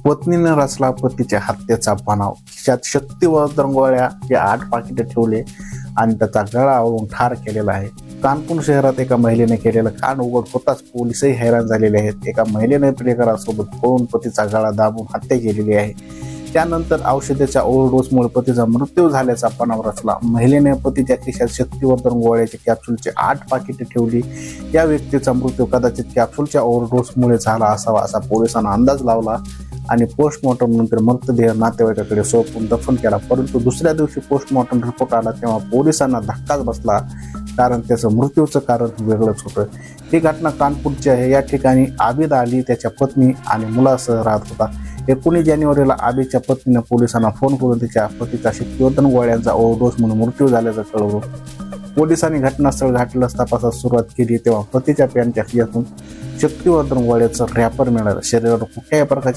पत्नीने रचला पतीच्या हत्येचा बनाव, खिशात शक्तिवर्धन गोळ्या जे 8 पाकिटे ठेवले आणि त्याचा गळा आवळून ठार केलेला आहे. कानपूर शहरात एका महिलेने केलेलं कान उघड होताच पोलिसही हैराण झालेले आहेत. एका महिलेने प्रियकरासोबत पळून पतीचा गळा दाबून हत्या केलेली आहे. त्यानंतर औषधाच्या ओव्हरडोसमुळे पतीचा मृत्यू झाल्याचा बनाव रचला. महिलेने पतीच्या खिशात शक्तिवर्धन गोळ्याचे कॅप्सूलचे 8 पाकिटे ठेवली. या व्यक्तीचा मृत्यू कदाचित कॅप्सूलच्या ओव्हरडोसमुळे झाला असावा असा पोलिसांना अंदाज लावला आणि पोस्टमॉर्टम नंतर मृतदेह नातेवाईकाकडे सोपवून दफन केला. परंतु दुसऱ्या दिवशी पोस्टमॉर्टम रिपोर्ट आला तेव्हा पोलिसांना धक्काच बसला, कारण त्याचं मृत्यूचं कारण वेगळंच होतं. ही घटना कानपूरची आहे. या ठिकाणी आबिद अली त्याच्या पत्नी आणि मुलासह राहत होता. 19 जानेवारीला आबिदच्या पत्नीने पोलिसांना फोन करून तिच्या पतीचा शक्तिवर्धन गोळ्यांचा ओव्हरडोस म्हणून मृत्यू झाल्याचं कळवलं. पोलिसांनी घटनास्थळ गाठल्यास तपासास सुरुवात केली तेव्हा पतीच्या पॅन्टच्या खिशातून शक्तिवर्धन गोळ्याचं रॅपर मिळालं. शरीरावर कुठल्याही प्रकारचे